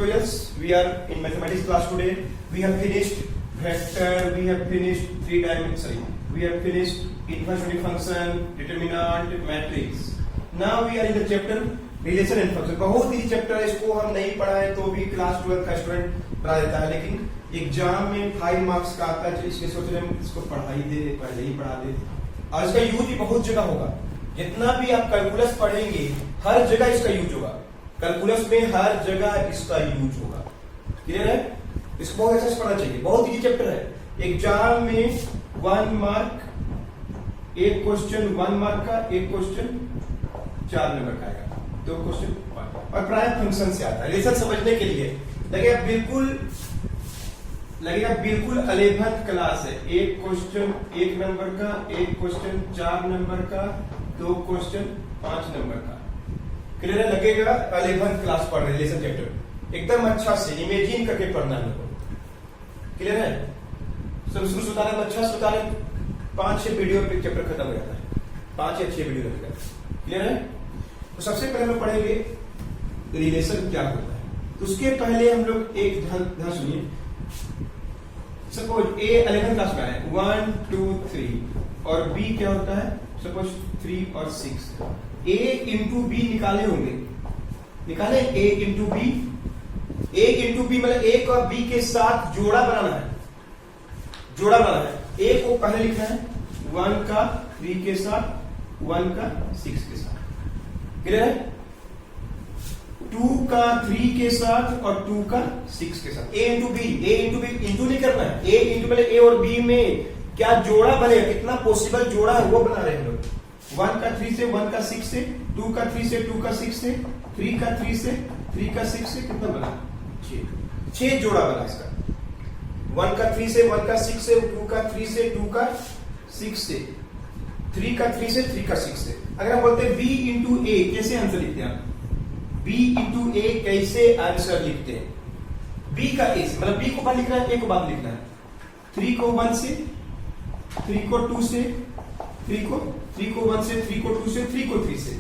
tutorials. We are in mathematics class today. We have finished vector, we have finished we have finished inverse unit function, determinant, matrix. Now we are in the chapter relation and function. बहुत ही chapter है, इसको हम नहीं पढ़ा है तो भी class 12 का स्टूडेंट पढ़ा देता है, लेकिन एग्जाम में 5 मार्क्स का आता है, इसलिए सोच रहे हैं इसको पढ़ाई दे, पहले ही पढ़ा दे। और इसका यूज भी बहुत जगह होगा। जितना भी आप कैलकुलस पढ़ेंगे हर जगह इसका यूज होगा। कैलकुलस में हर जगह इसका यूज होगा। क्लियर है? इसको बहुत अच्छे से पढ़ना चाहिए, बहुत इजी चैप्टर है। एग्जाम में 1 मार्क, एक क्वेश्चन 1 मार्क का, एक क्वेश्चन 4 नंबर का आएगा, 2 क्वेश्चन, और प्राय फंक्शन से आता है। रिलेशन समझने के लिए लगेगा बिल्कुल 11th क्लास है। एक क्वेश्चन 1 नंबर का, एक क्वेश्चन 4 नंबर का, 2 क्वेश्चन 5 नंबर का। क्लियर है? लगेगा 11th क्लास पढ़ रहे रिलेशन चैप्टर, एकदम अच्छा से इमेजिन करके पढ़ना है। क्लियर है? सब शुरू से उतारे, अच्छा से उतारे, 5-6 वीडियो पे चैप्टर खत्म हो जाता है, 5 या 6 वीडियो लगेगा। क्लियर है? तो सबसे पहले हम पढ़ेंगे रिलेशन क्या होता है। तो उसके पहले हम लोग एक ध्यान सुनिए। सपोज ए 11th क्लास में है 1 2 3 और बी क्या होता है, सपोज 3 और 6। ए इंटू बी निकाले होंगे, निकाले ए into B. A into B मतलब ए और बी के साथ जोड़ा बनाना है, जोड़ा बनाना है। ए को पहले लिखना है 1 का 3 के साथ, 1 का 6 के साथ। क्लियर है? 2 का 3 के साथ और 2 का 6 के साथ। ए इंटू बी इंटू नहीं करना है। ए इंटू पहले ए और बी में क्या जोड़ा बनेगा, कितना पॉसिबल जोड़ा है वो बना रहे हैं लोग। 1 का 3 से, 1 का 6 से, 2 का 3 से, 2 का 6 से, 3 का 3 से, 3 का 6 से, कितना बना? 6 जोड़ा बना इसका। 1 का 3 से, 1 का 6 से, 2 का 3 से, 2 का 6 से, 3 का 3 से, 3 का 6 से। अगर हम बोलते हैं बी इंटू ए, कैसे आंसर लिखते हैं आप? बी इंटू ए कैसे आंसर लिखते हैं? बी का ए से, मतलब बी को बाद लिखना है, ए को बाद लिखना है। 3 को 1 से, 3 को 2 से, 3 को 1 से, 3 को 2 से, 3 को 3 से।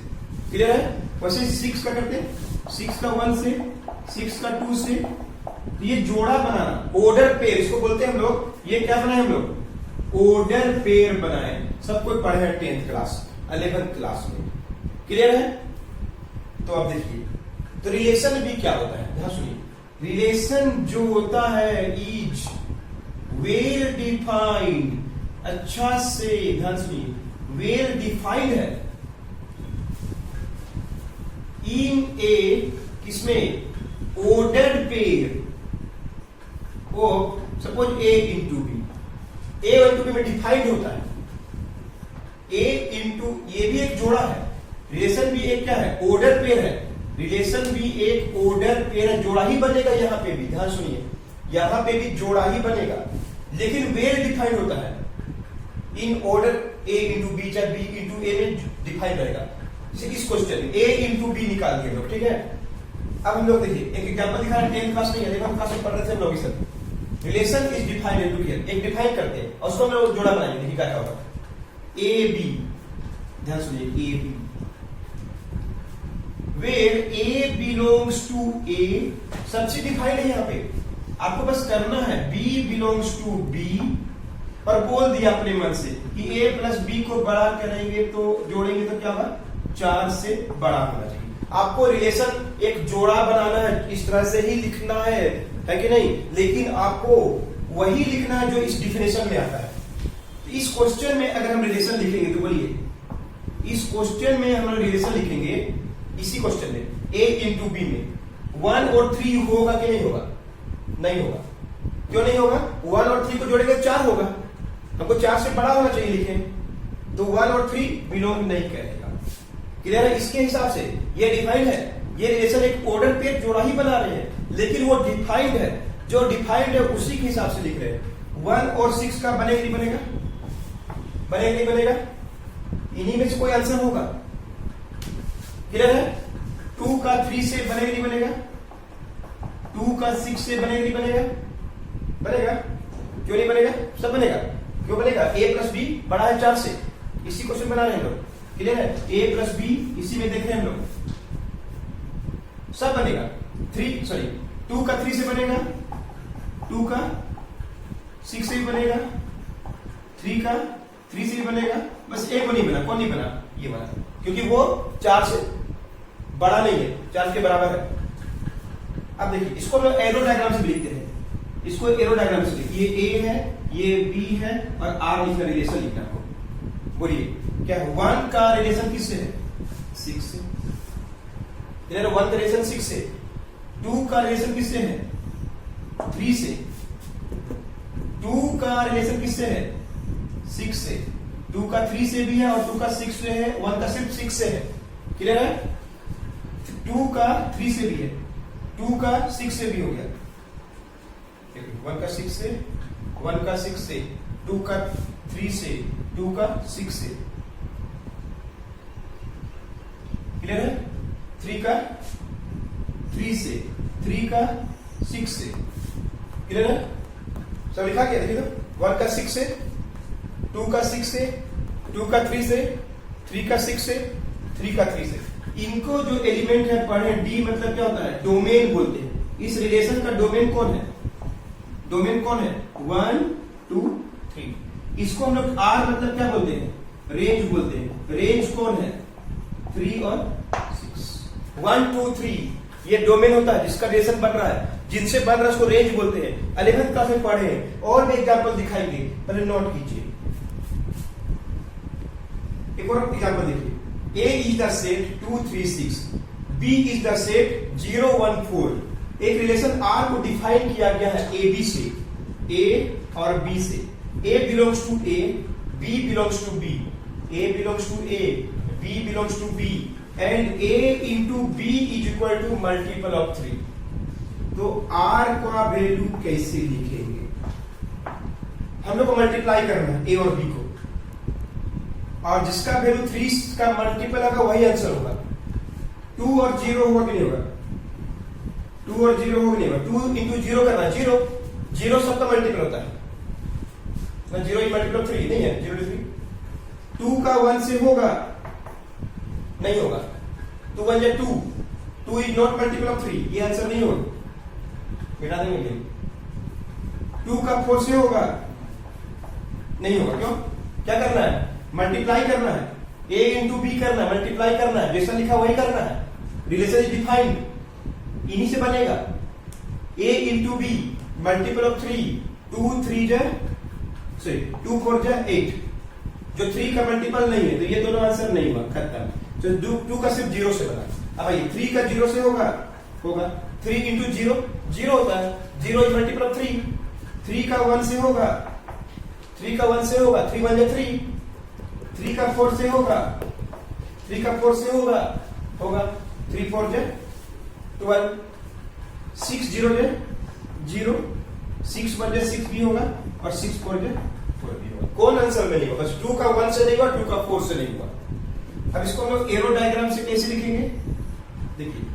क्लियर है? वैसे 6 का करते हैं, 6 का 1 से, 6 का 2 से। तो ये जोड़ा बनाना, ऑर्डर पेयर इसको बोलते हैं हम लोग। ये क्या बनाए हम लोग? ऑर्डर पेयर बनाए। सब कोई पढ़े हैं 10th क्लास, 11th क्लास में। क्लियर है? तो अब देखिए, तो रिलेशन भी क्या होता है, ध्यान सुनिए। रिलेशन जो होता है इज वेल डिफाइंड, अच्छा से ध्यान सुनिए, वेल डिफाइंड है इन ए, किसमें? Ordered pair of suppose A into B. A into B में डिफाइंड होता है। ए इंटू, ये भी एक जोड़ा है। रिलेशन भी एक क्या है? ऑर्डर पेयर है। रिलेशन भी एक ऑर्डर पेयर है, जोड़ा ही बनेगा। यहां पे भी ध्यान सुनिए, यहां पे भी जोड़ा ही बनेगा, लेकिन वेल डिफाइंड होता है in order A into B, चाहे बी इंटू ए में डिफाइंड रहेगा। इस क्वेश्चन में ए इंटू बी निकाल दिए लोग। ठीक है? अब हम लोग देखिए एक एग्जांपल दिखा रहे हैं, 10th क्लास नहीं है, 11th क्लास में पढ़ रहे थे हम लोग। इस relation is defined into here, एक डिफाइन करते हैं और उसको हम लोग जोड़ा बनाएंगे। देखिए क्या होगा, ए बी, ध्यान सुनिए, A B where A belongs to A, सबसे डिफाइंड है यहाँ पे। आपको बस करना है बी बिलोंग्स टू बी, और बोल दिया अपने मन से कि ए प्लस बी को बड़ा करेंगे तो जोड़ेंगे तो क्या होगा? 4 से बड़ा होना चाहिए। आपको रिलेशन एक जोड़ा बनाना है, इस तरह से ही लिखना है कि नहीं? लेकिन आपको वही लिखना है जो इस डिफिनेशन में आता है। इस क्वेश्चन में अगर हम रिलेशन लिखेंगे तो बोलिए, इस क्वेश्चन में हम रिलेशन लिखेंगे, इसी क्वेश्चन में ए इंटू बी में 1 और 3 होगा कि नहीं होगा? नहीं होगा। क्यों नहीं होगा? 1 और 3 को जोड़ेंगे 4 होगा। हमको 4 से बड़ा होना चाहिए लिखें, तो 1 और 3 बिलोंग नहीं करेगा। क्लियर है? इसके हिसाब से ये डिफाइंड है। ये रिलेशन एक ऑर्डर पेयर जोड़ा ही बना रहे हैं, लेकिन वो डिफाइंड है। जो डिफाइंड है उसी के हिसाब से लिख रहे हैं। 1 और 6 का बनेगा नहीं बनेगा? बनेगा नहीं बनेगा? इन्हीं में से कोई आंसर होगा। क्लियर है? 2 का 3 से बनेगा नहीं बनेगा? 2 का 6 से बनेगा नहीं बनेगा? बनेगा। क्यों नहीं बनेगा? सब बनेगा। क्यों बनेगा? ए प्लस बी बड़ा है 4 से, इसी क्वेश्चन बना रहे हैं लोग। क्लियर है? ए प्लस बी इसी में देख रहे हैं हम लोग, सब बनेगा। 2 2 का 3 से बनेगा, 2 का 6 से भी बनेगा, 3 का 3 से भी बनेगा, बस एक को नहीं बना। कौन नहीं बना? ये वाला, क्योंकि वो 4 से बड़ा नहीं है, 4 के बराबर है। अब देखिए इसको हम एरो डायग्राम से लिखते हैं, इसको एरो डायग्राम से लिखिए। ये A है, ये B है और R लिखना, रिलेशन लिखना आपको। बोलिए क्या है? 1 का रिलेशन किससे है? 6 से। 1 का रिलेशन 6 से। 2 का रिलेशन किससे है? 3 से। 2 का रिलेशन किससे है? 6 से। 2 का 3 से भी है और 2 का 6 से है, 1 का सिर्फ 6 से है। क्लियर है? 2 का 3 से भी है, 2 का 6 से भी हो गया। 1 का 6 से, 1 का 6 से, 2 का 3 से, 2 का 6 से। क्लियर है? 3 का 3 से, 3 का 6 से। क्लियर है? सब लिखा गया? देखिए तो 1 का 6 से, 2 का 6 से, 2 का 3 से, 3 का 6 से, 3 का 3 से। इनको जो एलिमेंट है पढ़े, डी मतलब क्या होता है? डोमेन बोलते हैं। इस रिलेशन का डोमेन कौन है? डोमेन कौन है? 1 2 3। इसको हम लोग आर मतलब क्या बोलते हैं? रेंज बोलते हैं। रेंज कौन है? 3 और 6। 1 2 3 ये डोमेन होता है जिसका रिलेशन बन रहा है, जिनसे बन रहा है उसको रेंज बोलते हैं। 11th क्लास में पढ़े हैं और भी एग्जाम्पल दिखाएंगे, पहले नोट कीजिए। एक और एग्जाम्पल देखिए। A is the set 2 3 6, B is the set 0 1 4। एक रिलेशन R को डिफाइन किया गया है A B से, A और B से। A belongs to A, B belongs to B, A belongs to A, B belongs to B, and A into B is equal to multiple of 3। तो R का value कैसे लिखेंगे? हम लोग को मल्टीप्लाई करना है A और B को, और जिसका वैल्यू 3 का मल्टीपल होगा वही आंसर होगा। 2 और 0 होगा कि नहीं होगा? 2 और 0 होगा नहीं होगा? 2 इंटू 0 करना है, 0 0 सबका मल्टीपल होता है ना, 0 मल्टीपल 3 नहीं है, 0 3। 2 का 1 से होगा नहीं होगा, 2 1 जा 2, 2 इज नॉट मल्टीपल ऑफ 3, ये आंसर नहीं होगा, मिटा देंगे। 2 का 4 से होगा नहीं होगा, क्यों? क्या करना है? मल्टीप्लाई करना है, A इंटू बी करना है, मल्टीप्लाई करना है, जैसा लिखा वही करना है। रिलेशन इज डिफाइंड, इन्हीं से बनेगा। A into be multiple of 3, 2 3 जा 2 4 जा 8, जो 3 का मल्टीपल नहीं है, तो ये दोनों आंसर नहीं हुआ, खत्म। तो 2 का सिर्फ 0 से बना। अब आइए 3 का 0 से होगा 3 इंटू 0 0 होता है, 0 इज मल्टीपल ऑफ 3। 3 का 1 से होगा, 3 का 1 से होगा, 3 1 जा 3। 3 का 4 से होगा, 3 का 4 से होगा 3 4 जा 12, 6 0 जा 0, 6 1 जा 6 भी होगा और 6 4 जा 4 भी होगा। कौन आंसर में नहीं होगा? बस 2 का 1 से नहीं हुआ, 2 का 4 से नहीं हुआ। अब इसको हम लोग एरो डायग्राम से कैसे लिखेंगे? देखिए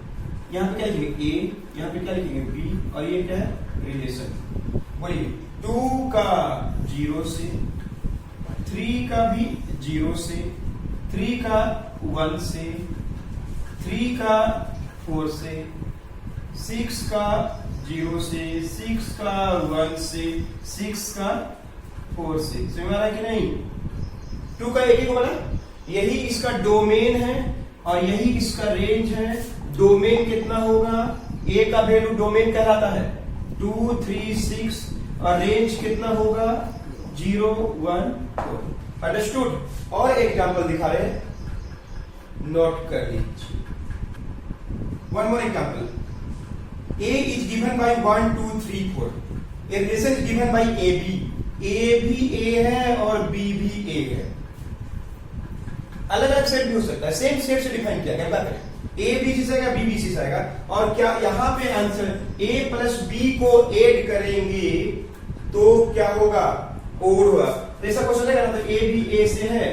यहाँ पे क्या लिखेंगे? A, यहाँ पे क्या लिखेंगे? B, और ये क्या है? रिलेशन। बोलिए 2 का 0 से, 3 का भी 0 से, 3 का 1 से, 3 का 4 से, 6 का 0 से, 6 का 1 से, 6 का 4 से। समझ आ रहा है कि नहीं? 2 का एक ही बोला, यही इसका डोमेन है और यही इसका रेंज है। डोमेन कितना होगा? A का वैल्यू डोमेन कहलाता है 2 3 6, और रेंज कितना होगा? 0 1 4। अंडरस्टूड? और एग्जाम्पल दिखा रहे हैं, नोट कर लीजिए। One more example. A is given by 1 2 3 4। A relation is given by AB। A भी A है और B भी A है। अलग अलग सेट भी हो सकता है, सेम सेट से डिफाइन किया गया। बात A B C से आएगा, B B C से आएगा, और क्या यहां पे आंसर A प्लस B को ऐड करेंगे तो क्या होगा? ओड होगा। ऐसा क्वेश्चन है ना, तो A भी A से है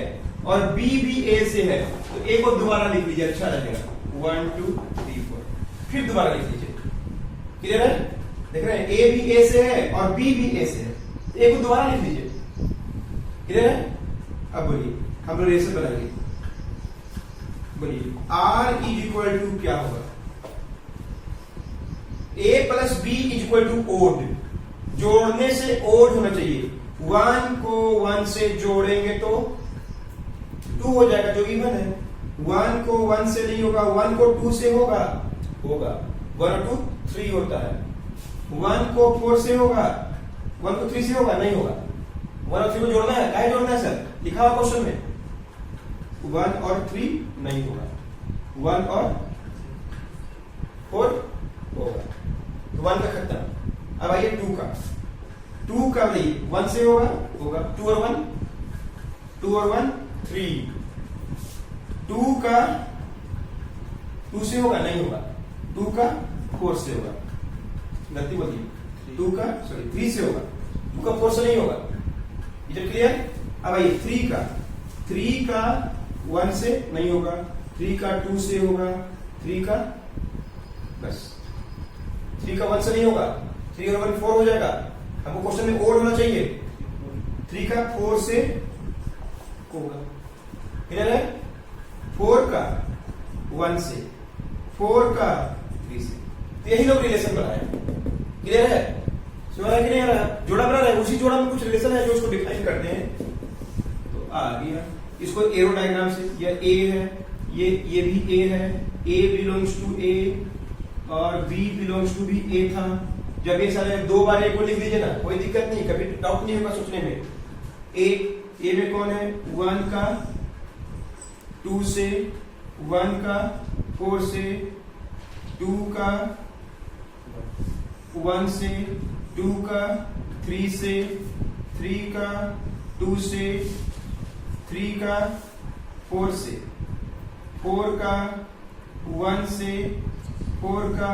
और B भी A से है, तो A को दोबारा लिख लीजिए, अच्छा लगेगा। 1 2 3 4, फिर दोबारा लिख लीजिए। क्लियर है? देख रहे हैं, A भी A से है और B भी A से है, A को दोबारा लिख लीजिए। क्लियर है? अब बोलिए, हम लोग ऐसे बनाएंगे। बोलिए R इज इक्वल टू क्या होगा? A plus B is equal to odd, जोड़ने से ओड होना चाहिए। 1 को 1 से जोड़ेंगे तो 2 हो जाएगा, जो इवन है। 1 को 1 से नहीं होगा, 1 को 2 से होगा, 1 और 2 3 होता है। 1 को 4 से होगा, 1 को 3 से होगा, नहीं होगा। 1 और 3 को जोड़ना है, क्या जोड़ना है सर, लिखा हुआ क्वेश्चन में। 1 और 3 नहीं होगा, 1 और 4 होगा, तो 1 का खत्म। अब आइए 2 का, 2 का नहीं, 1 से होगा, 2 और 1, 2 और 1 3। 2 का 2 से होगा, नहीं होगा। 2 का 4 से होगा, गलती बोलिए। 2 का 3 से होगा, 2 का 4 से नहीं होगा। Is it clear? अब आइए 3 का 1 से नहीं होगा, 3 का 2 से होगा, 3 का बस 3 का 1 से नहीं होगा, 3 और 1 4 हो जाएगा। हमको क्वेश्चन में ओड होना चाहिए, 3 का 4 से होगा, क्लियर है? 4 का 1 से, 4 का 3 से, तो यही लोग रिलेशन बनाए, क्लियर है? सुना है कि नहीं आ रहा? जोड़ा बना रहा है, उसी जोड़ा में कुछ रिलेशन है जो उसको डिफाइन करते हैं। तो आ गया, इसको एरो डायग्राम से, यह ए है, ये भी ए है, ए बिलोंग्स टू ए और बी बिलोंग्स टू बी। ए था, जब ये सारे 2 बार ए को लिख दीजिए ना, कोई दिक्कत नहीं, कभी डाउट नहीं होगा सोचने में। ए में कौन है, 1 का 2 से, 1 का 4 से, 2 का 1 से, 2 का 3 से, 3 का 2 से, 3 का 4 से, 4 का 1 से, 4 का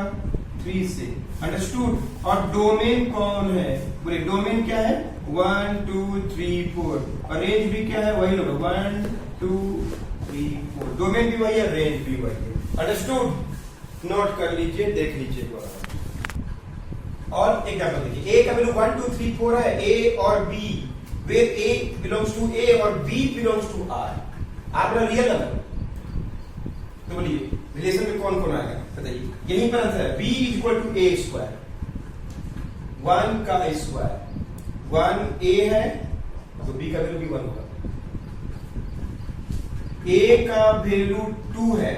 3 से। अंडरस्टूड? और डोमेन कौन है, बोले डोमेन क्या है, 1 2 3 4, और रेंज भी क्या है, वही लोग 1 2 3 4, डोमेन भी वही है, रेंज भी वही है। अंडरस्टूड? नोट कर लीजिए, देख लीजिए। और एग्जाम्पल देखिए, ए का वैल्यू 1 2 3 4 है, ए और B, where A belongs to A और B belongs to R. R का रियल नंबर, तो बोलिए रिलेशन में कौन कौन आएगा, बताइए। यहीं पर आंसर है, b is equal to A square, 1 का स्क्वायर, 1 ए है तो b का वैल्यू भी 1 होगा। a का वैल्यू 2 है,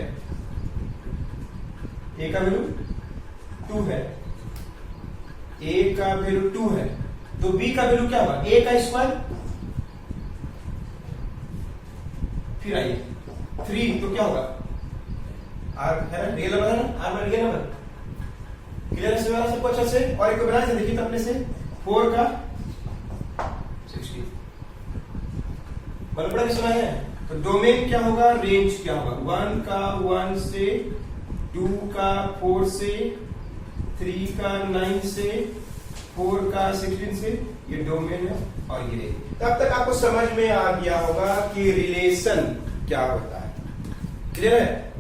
a का वैल्यू 2 है, a का वैल्यू 2 है, तो b का वैल्यू क्या होगा, a का स्क्वायर। फिर आइए 3, तो क्या होगा, आर है रियल नंबर है ना, आर में रियल नंबर, क्लियर है वाला सबको अच्छा से। और एक को बना से देखिए तो अपने से, 4 का 60 बड़ा कितना है, तो डोमेन क्या होगा, रेंज क्या होगा, 1 का 1 से, 2 का 4 से, 3 का 9 से, 4 का 16 से, ये डोमेन है और ये रेंज। तब तक आपको समझ में आ गया होगा कि रिलेशन क्या होता है, क्लियर है?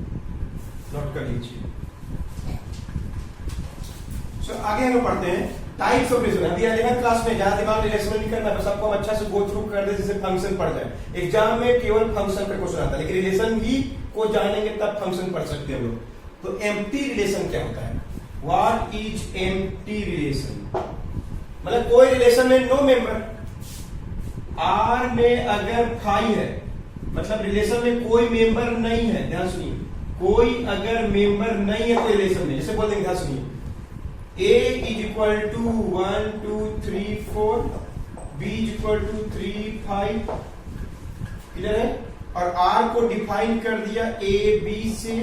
नोट कर लीजिए। आगे हम पढ़ते हैं टाइप्स ऑफ रिलेशन। अभी 11th क्लास में जहां दिमाग रिलेशन नहीं करना, बस आपको अच्छा से गो थ्रू कर दे, जैसे फंक्शन पढ़ जाए। एग्जाम में केवल फंक्शन पे क्वेश्चन आता है, लेकिन रिलेशन ही को जानेंगे तब फंक्शन पढ़ सकते हैं लोग। तो एम्प्टी रिलेशन क्या होता है, व्हाट इज एम्प्टी रिलेशन, मतलब कोई रिलेशन में नो मेंबर। आर में अगर 5 है, मतलब रिलेशन में कोई मेंबर नहीं है, ध्यान सुनिए, कोई अगर मेंबर नहीं है कोई रिलेशन में, जैसे बोल देंगे, ध्यान सुनिए, a is equal to 1 2 3 4, b is equal to 3 5, clear है? और r को डिफाइन कर दिया a b से,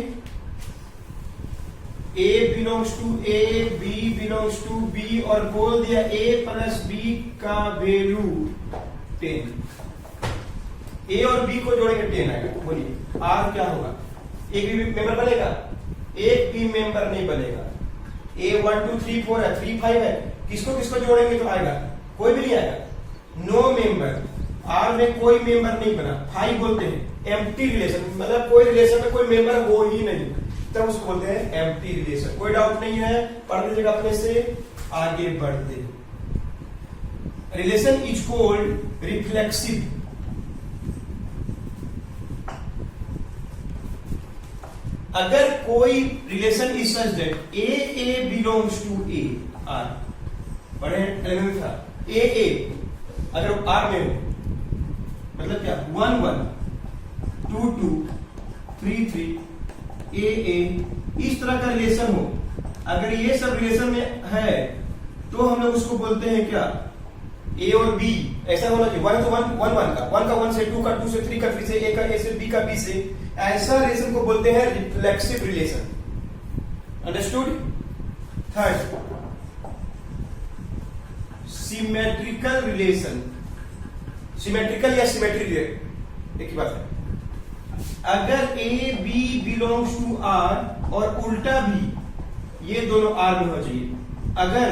a belongs to a, b belongs to b, और बोल दिया a प्लस b का वैल्यू 10। a और b को जोड़ेंगे 10 आएगा। बोलिए r क्या होगा, एक भी मेंबर बनेगा, एक भी मेंबर नहीं बनेगा। a 1 2 3 4 है, 3 5 है, किसको किसको जोड़ेंगे तो आएगा, कोई भी नहीं आएगा। नो मेंबर, आर में कोई मेंबर नहीं बना, 5 बोलते हैं एम्प्टी रिलेशन, मतलब कोई रिलेशन में कोई मेंबर हो ही नहीं, तब उसको बोलते हैं एम्प्टी रिलेशन। कोई डाउट नहीं है, पढ़ लीजिएगा अपने से, आगे बढ़ते। Relation is called reflexive. अगर कोई relation is such that A belongs to A R, पढ़े एलिमेंट था ए अगर आर में हो, मतलब क्या 1 1 2 2 3 3 ए इस तरह का रिलेशन हो, अगर ये सब रिलेशन में है तो हम लोग उसको बोलते हैं क्या, ए और बी ऐसा होना चाहिए, 1 to 1 का 1 से 2 का 2 से 3 का 3 से ए का ए से बी का बी से, ऐसा रिलेशन को बोलते हैं reflexive relation. Understood. Third, symmetrical relation. Symmetrical या सिमेट्री, एक ही बात है। अगर A B belongs to R और उल्टा भी, ये दोनों आर में होना चाहिए। अगर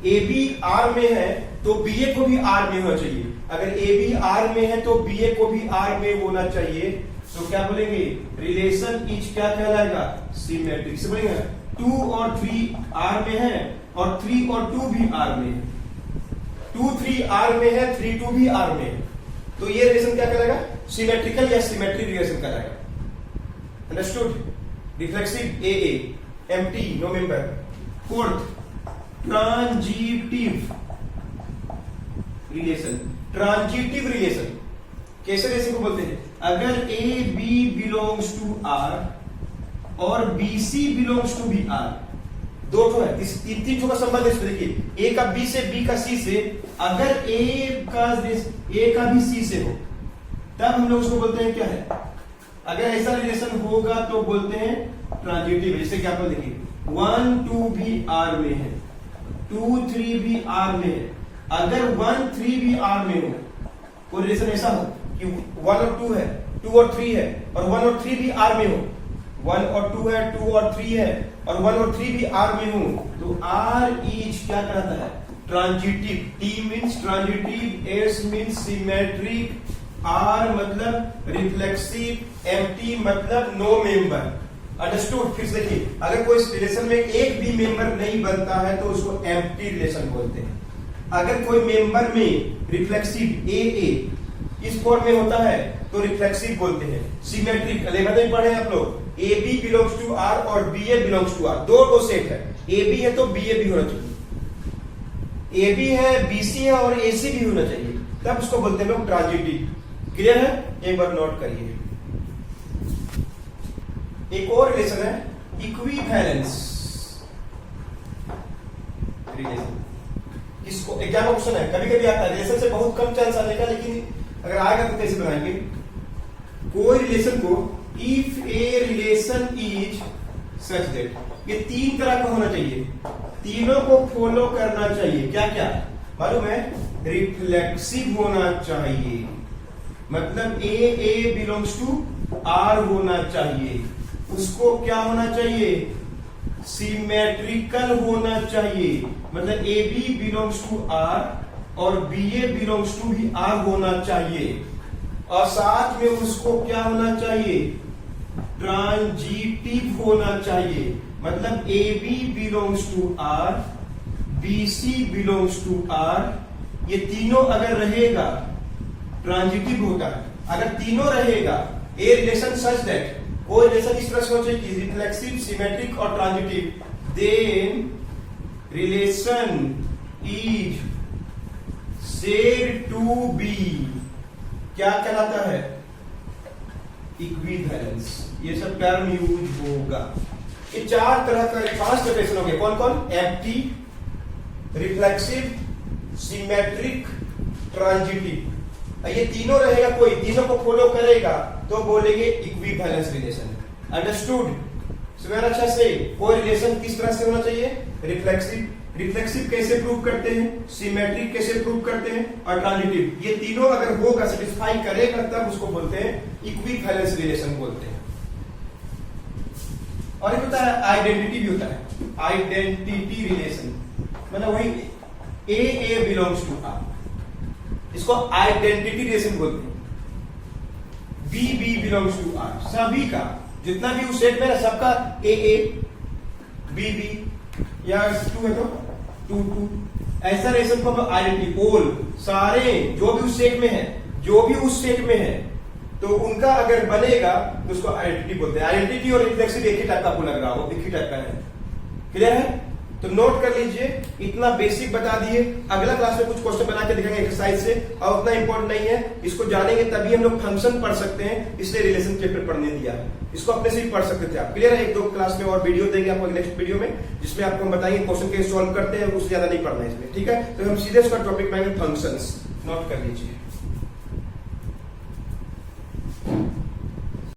ए बी आर में है तो बी ए को भी आर में होना चाहिए, अगर ए बी आर में है तो बी ए को भी आर में होना चाहिए। तो क्या बोलेंगे, रिलेशन इज क्या कहलाएगा, सिमेट्रिक। से बोलेंगे 2 और 3 आर में है और 3 और 2 भी आर में है, 2 3 आर में है, 3 2 भी आर में है, तो ये रिलेशन क्या कहलाएगा, सिमेट्रिकल या सिमेट्रिक रिलेशन कहलाएगा। Understood. Reflexive a empty no member. Fourth, transitive relation. Transitive relation कैसे रिलेशन को बोलते हैं, अगर A B belongs to R और B C belongs to B R, दो ठो है, तीन ठो का संबंध है। देखिए ए का बी से, बी का सी से, अगर ए का भी सी से हो तब हम लोग उसको बोलते हैं क्या है, अगर ऐसा रिलेशन होगा तो बोलते हैं ट्रांजिटिव। जैसे क्या आप देखिए 1 2 भी आर में है, 2 3 भी आर में है, अगर 1 3 भी आर में हो, कोई रिलेशन ऐसा हो कि 1 और 2 है, 2 और 3 है और 1 और 3 भी आर में हो, 1 और 2 है, 2 और 3 है और 1 और 3 भी आर में हो, तो आर इज क्या कहलाता है, transitive. T means transitive, S means symmetric, R मतलब रिफ्लेक्सिव, एम्प्टी मतलब नो मेंबर। अंडरस्टूड। फिर से देखिए, अगर कोई रिलेशन में एक भी मेंबर नहीं बनता है तो उसको एम्प्टी रिलेशन बोलते हैं। अगर कोई मेंबर में रिफ्लेक्सिव ए इस फॉर्म में होता है तो रिफ्लेक्सिव बोलते हैं। सिमेट्रिक 11 में पढ़े आप लोग, A B belongs to R और B A belongs to R, दो सेट है, ए बी है तो बी ए भी होना चाहिए, ए बी है बी सी है और ए सी भी होना चाहिए, तब उसको बोलते हैं लोग ट्रांजिटिव। क्लियर है, एक बार नोट करिए। एक और रिलेशन है इक्विवेलेंस रिलेशन। इसको एग्जाम में क्वेश्चन है, कभी कभी आता है, रिलेशन से बहुत कम चांस आने का, लेकिन अगर आएगा तो कैसे बनाएंगे। कोई रिलेशन को if a relation is such that, ये 3 तरह का होना चाहिए, तीनों को फॉलो करना चाहिए। क्या क्या मालूम है, रिफ्लेक्सिव होना चाहिए, मतलब ए बिलोंग्स टू आर होना चाहिए, उसको क्या होना चाहिए, सिमेट्रिकल होना चाहिए, मतलब A B belongs to R और बी ए बिलोंग्स टू भी आर होना चाहिए, और साथ में उसको क्या होना चाहिए, ट्रांजिटिव होना चाहिए, मतलब A B belongs to R, B C belongs to R, ये तीनों अगर रहेगा ट्रांजिटिव होता है। अगर तीनों रहेगा, ए रिलेशन सच दैट, कोई रिलेशन इस तरह से होना चाहिए कि रिफ्लेक्सिव, सिमेट्रिक और transitive, then relation is said to be, क्या कहलाता है, इक्विवेलेंस। ये सब टर्म यूज होगा। ये 4 तरह का 5 डेफिनेशन हो गए, कौन कौन, एम्प्टी, रिफ्लेक्सिव, सिमेट्रिक, ट्रांजिटिव। ये तीनों रहेगा, कोई तीनों को फॉलो करेगा तो बोलेंगे इक्विवेलेंस रिलेशन। अंडरस्टूड। सुना अच्छा से, कोई रिलेशन किस तरह से होना चाहिए, रिफ्लेक्सिव, रिफ्लेक्सिव कैसे प्रूव करते हैं, सिमेट्रिक कैसे प्रूव करते हैं, और ट्रांजिटिव, ये तीनों अगर होगा, सेटिस्फाई करेगा, तब उसको बोलते हैं इक्विवेलेंस रिलेशन बोलते हैं। और एक होता है आइडेंटिटी भी होता है, आइडेंटिटी रिलेशन, मतलब वही ए बिलोंग्स टू आर, इसको आइडेंटिटी रिलेशन बोलते हैं। बी बिलोंग्स टू आर, सभी का जितना भी उस सेट में है सबका ए बी या 2 है तो 2 ऐसा रिलेशन को हम आइडेंटिटी, ऑल, सारे जो भी उस सेट में है, जो भी उस सेट में है तो उनका अगर बनेगा तो उसको आइडेंटिटी बोलते हैं। आइडेंटिटी और रिफ्लेक्सिव एक ही टाइप का आपको लग रहा हो, एक ही टाइप का है। क्लियर है? तो नोट कर लीजिए, इतना बेसिक बता दिए। अगला क्लास में कुछ क्वेश्चन बना के दिखाएंगे एक्सरसाइज से, और उतना इंपॉर्टेंट नहीं है, इसको जानेंगे तभी हम लोग फंक्शन पढ़ सकते हैं, इसलिए रिलेशन चैप्टर पढ़ने दिया है। इसको अपने से ही पढ़ सकते थे आप। क्लियर है? एक दो क्लास में और वीडियो देंगे आपको नेक्स्ट वीडियो में, जिसमें आपको हम बताएंगे क्वेश्चन कैसे सॉल्व करते हैं, उससे ज्यादा नहीं पढ़ना है इसमें। ठीक है? तो हम सीधे इसका टॉपिक में आएंगे, फंक्शंस। नोट कर लीजिए।